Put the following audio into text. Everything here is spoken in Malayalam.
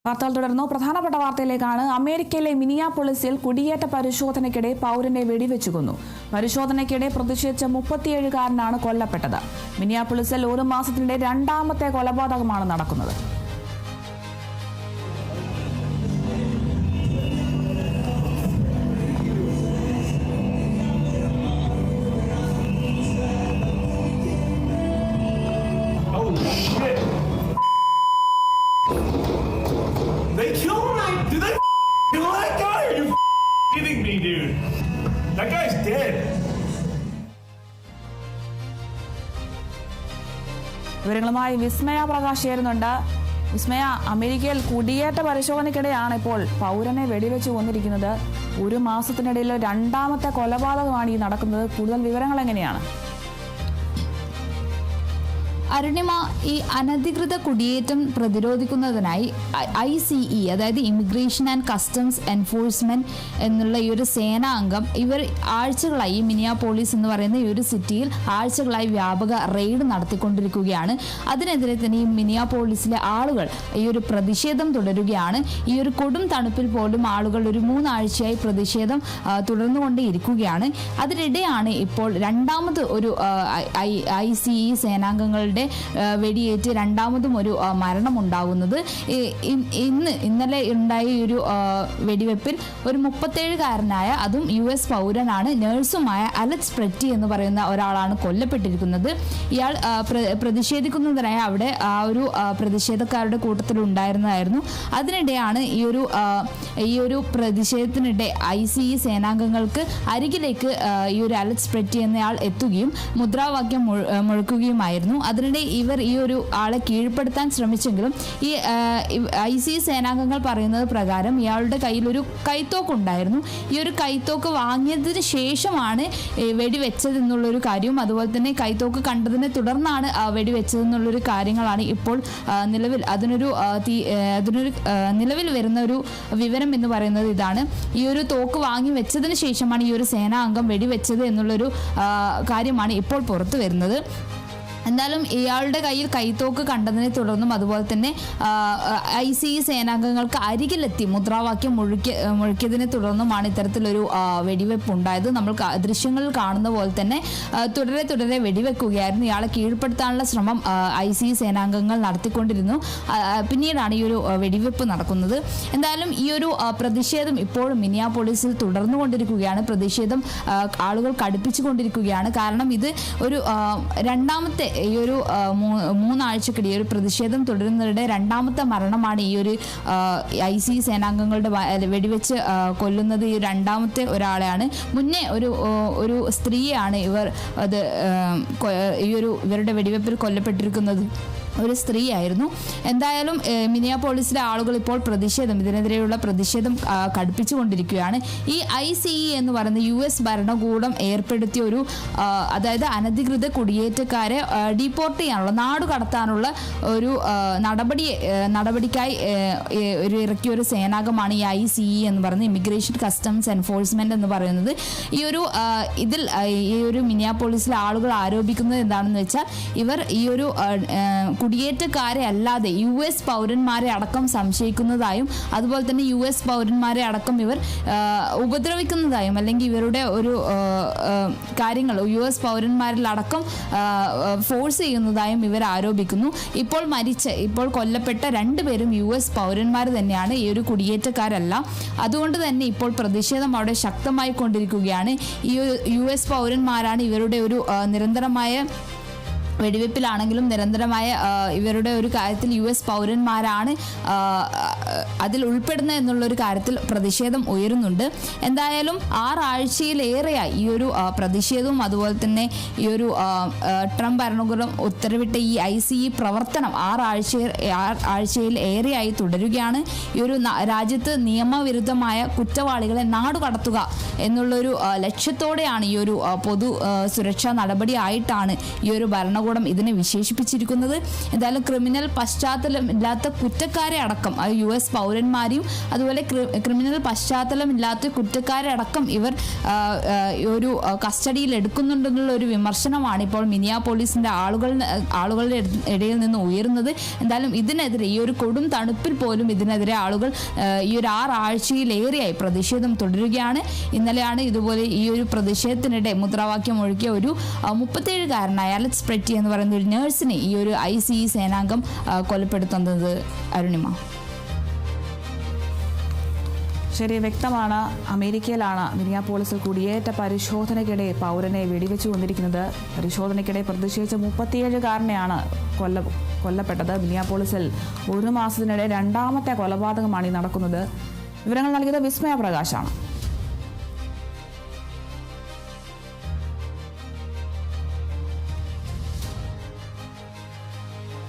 വാർത്തകൾ തുടർന്നു. പ്രധാനപ്പെട്ട വാർത്തയിലേക്കാണ്. അമേരിക്കയിലെ മിനിയാപോളിസിൽ കുടിയേറ്റ പരിശോധനയ്ക്കിടെ പൗരനെ വെടിവെച്ചു കൊന്നു. പരിശോധനയ്ക്കിടെ പ്രതിഷേധിച്ച 37-കാരനാണ് കൊല്ലപ്പെട്ടത്. മിനിയാപോളിസിൽ ഒരു മാസത്തിനിടെ രണ്ടാമത്തെ കൊലപാതകമാണ് നടക്കുന്നത്. They killed him? Did they kill that guy? Are you kidding me, dude? That guy's dead. വിവരങ്ങളുമായി വിസ്മയ പ്രകാശ് ചേരുന്നുണ്ട്. വിസ്മയ, അമേരിക്കയിൽ കുടിയേറ്റ പരിശോധനയ്ക്കിടെയാണ് ഇപ്പോൾ പൗരനെ വെടിവെച്ച് കൊന്നിരിക്കുന്നത്. ഒരു മാസത്തിനിടയിൽ രണ്ടാമത്തെ കൊലപാതകമാണ് ഈ നടക്കുന്നത്. കൂടുതൽ വിവരങ്ങൾ എങ്ങനെയാണ്? അരുണിമ, ഈ അനധികൃത കുടിയേറ്റം പ്രതിരോധിക്കുന്നതിനായി ICE, അതായത് ഇമിഗ്രേഷൻ ആൻഡ് കസ്റ്റംസ് എൻഫോഴ്സ്മെന്റ് എന്നുള്ള ഈ ഒരു സേനാംഗം ഇവർ ആഴ്ചകളായി മിനിയാപോളിസ് എന്ന് പറയുന്ന ഈ ഒരു സിറ്റിയിൽ ആഴ്ചകളായി വ്യാപക റെയ്ഡ് നടത്തിക്കൊണ്ടിരിക്കുകയാണ്. അതിനെതിരെ തന്നെ ഈ മിനിയാപോളിസിലെ ആളുകൾ ഈ ഒരു പ്രതിഷേധം തുടരുകയാണ്. ഈ ഒരു കൊടും തണുപ്പിൽ പോലും ആളുകൾ ഒരു 3 ആഴ്ചയായി പ്രതിഷേധം തുടർന്നുകൊണ്ടേയിരിക്കുകയാണ്. അതിനിടെയാണ് ഇപ്പോൾ രണ്ടാമത് ഒരു ICE സേനാംഗങ്ങളുടെ വെടിയേറ്റ് രണ്ടാമതും ഒരു മരണം ഉണ്ടാകുന്നത്. ഇന്നലെ ഉണ്ടായ ഒരു വെടിവെപ്പിൽ ഒരു 37-കാരനായ അതും US പൗരനാണ്, നഴ്സുമായ അലക്സ് പ്രെറ്റി എന്ന് പറയുന്ന ഒരാളാണ് കൊല്ലപ്പെട്ടിരിക്കുന്നത്. ഇയാൾ പ്രതിഷേധിക്കുന്നതിനായി അവിടെ ആ ഒരു പ്രതിഷേധക്കാരുടെ കൂട്ടത്തിൽ ഉണ്ടായിരുന്നതായിരുന്നു. അതിനിടെയാണ് ഈ ഒരു പ്രതിഷേധത്തിനിടെ ICE സേനാംഗങ്ങൾക്ക് അരികിലേക്ക് ഈ ഒരു അലക്സ് പ്രെറ്റി എന്നയാൾ എത്തുകയും മുദ്രാവാക്യം മുഴക്കുകയുമായിരുന്നു. അതിനിടെ ഇവർ ഈ ഒരു ആളെ കീഴ്പ്പെടുത്താൻ ശ്രമിച്ചെങ്കിലും ഈ ICE സേനാംഗങ്ങൾ പറയുന്നത് പ്രകാരം ഇയാളുടെ കയ്യിൽ ഒരു കൈത്തോക്കുണ്ടായിരുന്നു. ഈ ഒരു കൈത്തോക്ക് വാങ്ങിയതിന് ശേഷമാണ് വെടിവെച്ചതെന്നുള്ളൊരു കാര്യവും അതുപോലെ തന്നെ കൈത്തോക്ക് കണ്ടതിനെ തുടർന്നാണ് വെടിവെച്ചതെന്നുള്ളൊരു കാര്യങ്ങളാണ് ഇപ്പോൾ നിലവിൽ വരുന്ന ഒരു വിവരം എന്ന് പറയുന്നത് ഇതാണ്. ഈ ഒരു തോക്ക് വാങ്ങി വെച്ചതിന് ശേഷമാണ് ഈ ഒരു സേനാംഗം വെടിവെച്ചത് എന്നുള്ളൊരു കാര്യമാണ് ഇപ്പോൾ പുറത്തു വരുന്നത്. എന്തായാലും ഇയാളുടെ കയ്യിൽ കൈത്തോക്ക് കണ്ടതിനെ തുടർന്നും അതുപോലെ തന്നെ ICE സേനാംഗങ്ങൾക്ക് അരികിലെത്തി മുദ്രാവാക്യം മുഴക്കിയതിനെ തുടർന്നുമാണ് ഇത്തരത്തിലൊരു വെടിവെപ്പ് ഉണ്ടായത്. നമ്മൾ ദൃശ്യങ്ങളിൽ കാണുന്ന പോലെ തന്നെ തുടരെ വെടിവെക്കുകയായിരുന്നു. ഇയാളെ കീഴ്പ്പെടുത്താനുള്ള ശ്രമം ICE സേനാംഗങ്ങൾ നടത്തിക്കൊണ്ടിരുന്നു. പിന്നീടാണ് ഈ ഒരു വെടിവെപ്പ് നടക്കുന്നത്. എന്തായാലും ഈ ഒരു പ്രതിഷേധം ഇപ്പോഴും മിനിയാപോളിസിൽ തുടർന്നുകൊണ്ടിരിക്കുകയാണ്. പ്രതിഷേധം ആളുകൾ കടുപ്പിച്ചുകൊണ്ടിരിക്കുകയാണ്. കാരണം ഇത് ഒരു രണ്ടാമത്തെ ഈ ഒരു 3 ആഴ്ചക്കിടെ ഈ ഒരു പ്രതിഷേധം തുടരുന്നതിടെ രണ്ടാമത്തെ മരണമാണ് ഈ ഒരു ICE സേനാംഗങ്ങളുടെ വെടിവെച്ച് കൊല്ലുന്നത്. ഈ രണ്ടാമത്തെ ഒരാളെയാണ്. മുന്നേ ഒരു സ്ത്രീയാണ് ഇവരുടെ വെടിവെപ്പിൽ കൊല്ലപ്പെട്ടിരിക്കുന്നത്. ഒരു സ്ത്രീ ആയിരുന്നു. എന്തായാലും മിനിയാപോളിസിലെ ആളുകൾ ഇപ്പോൾ ഇതിനെതിരെയുള്ള പ്രതിഷേധം കടുപ്പിച്ചുകൊണ്ടിരിക്കുകയാണ്. ഈ ICE എന്ന് പറയുന്ന US ഭരണകൂടം ഏർപ്പെടുത്തിയ ഒരു അതായത് അനധികൃത കുടിയേറ്റക്കാരെ ഡീപ്പോർട്ട് ചെയ്യാനുള്ള നാടു കടത്താനുള്ള ഒരു നടപടിക്കായി ഇറക്കിയ ഒരു സേനാംഗമാണ് ഈ ICE എന്ന് പറയുന്നത്, ഇമിഗ്രേഷൻ കസ്റ്റംസ് എൻഫോഴ്സ്മെന്റ് എന്ന് പറയുന്നത്. ഈ ഒരു മിനിയാപോളിസിലെ ആളുകൾ ആരോപിക്കുന്നത് എന്താണെന്ന് വെച്ചാൽ ഇവർ ഈ ഒരു കുടിയേറ്റക്കാരെ അല്ലാതെ US പൗരന്മാരെ അടക്കം സംശയിക്കുന്നതായും അതുപോലെ തന്നെ US പൗരന്മാരെ അടക്കം ഇവർ ഉപദ്രവിക്കുന്നതായും അല്ലെങ്കിൽ ഇവരുടെ ഒരു കാര്യങ്ങൾ US പൗരന്മാരിൽ അടക്കം ഫോഴ്സ് ചെയ്യുന്നതായും ഇവർ ആരോപിക്കുന്നു. ഇപ്പോൾ കൊല്ലപ്പെട്ട 2 പേരും US പൗരന്മാർ തന്നെയാണ്, ഈ ഒരു കുടിയേറ്റക്കാരല്ല. അതുകൊണ്ട് തന്നെ ഇപ്പോൾ പ്രതിഷേധം അവിടെ ശക്തമായി കൊണ്ടിരിക്കുകയാണ്. ഈ US പൗരന്മാരാണ് ഇവരുടെ ഒരു നിരന്തരമായ വെടിവെപ്പിലാണെങ്കിലും നിരന്തരമായ ഇവരുടെ ഒരു കാര്യത്തിൽ US പൗരന്മാരാണ് അതിൽ ഉൾപ്പെടുന്നത് എന്നുള്ളൊരു കാര്യത്തിൽ പ്രതിഷേധം ഉയരുന്നുണ്ട്. എന്തായാലും 6 ആഴ്ചയിലേറെയായി ഈ ഒരു പ്രതിഷേധവും അതുപോലെ തന്നെ ഈ ഒരു ട്രംപ് ഭരണകൂടം ഉത്തരവിട്ട ഈ ICE പ്രവർത്തനം 6 ആഴ്ചയിൽ ഏറെയായി തുടരുകയാണ്. ഈ ഒരു രാജ്യത്ത് നിയമവിരുദ്ധമായ കുറ്റവാളികളെ നാടുകടത്തുക എന്നുള്ളൊരു ലക്ഷ്യത്തോടെയാണ് ഈ ഒരു പൊതു സുരക്ഷാ നടപടി ആയിട്ടാണ് ഈ ഒരു ഭരണകൂടം ഭരണകൂടം ഇതിനെ വിശേഷിപ്പിച്ചിരിക്കുന്നത്. എന്തായാലും ക്രിമിനൽ പശ്ചാത്തലമില്ലാത്ത കുറ്റക്കാരെ അടക്കം US പൗരന്മാരെയും അതുപോലെ ക്രിമിനൽ പശ്ചാത്തലമില്ലാത്ത കുറ്റക്കാരെ അടക്കം ഇവർ ഒരു കസ്റ്റഡിയിൽ എടുക്കുന്നുണ്ടെന്നുള്ള ഒരു വിമർശനമാണ് ഇപ്പോൾ മിനിയാപോളിസിന്റെ ആളുകളുടെ ഇടയിൽ നിന്ന് ഉയരുന്നത്. എന്തായാലും ഇതിനെതിരെ ഈ ഒരു കൊടും തണുപ്പിൽ പോലും ഇതിനെതിരെ ആളുകൾ ഈ ഒരു 6 ആഴ്ചയിലേറെയായി പ്രതിഷേധം തുടരുകയാണ്. ഇന്നലെയാണ് ഇതുപോലെ ഈ ഒരു പ്രതിഷേധത്തിനിടെ മുദ്രാവാക്യം ഒഴുകിയ ഒരു 37-കാരനായ അലക്സ് പ്രെറ്റി എന്ന് പറയുന്ന ഒരു നഴ്സിനെ ഈ ഒരു ICE സേനാംഗം കൊലപ്പെടുത്തുന്നത്. അരുണിമ. ശരി, വ്യക്തമാണ്. അമേരിക്കയിലാണ് മിനിയാപോളിസിൽ കുടിയേറ്റ പരിശോധനയ്ക്കിടെ പൗരനെ വെടിവെച്ചു കൊണ്ടിരിക്കുന്നത്. പരിശോധനയ്ക്കിടെ പ്രതിഷേധിച്ച 37-കാരനെയാണ് കൊല്ലപ്പെട്ടത്. മിനിയാപോളിസിൽ 1 മാസത്തിനിടെ 2ാമത്തെ കൊലപാതകമാണ് ഈ നടക്കുന്നത്. വിവരങ്ങൾ നൽകിയത് വിസ്മയ പ്രകാശാണ്.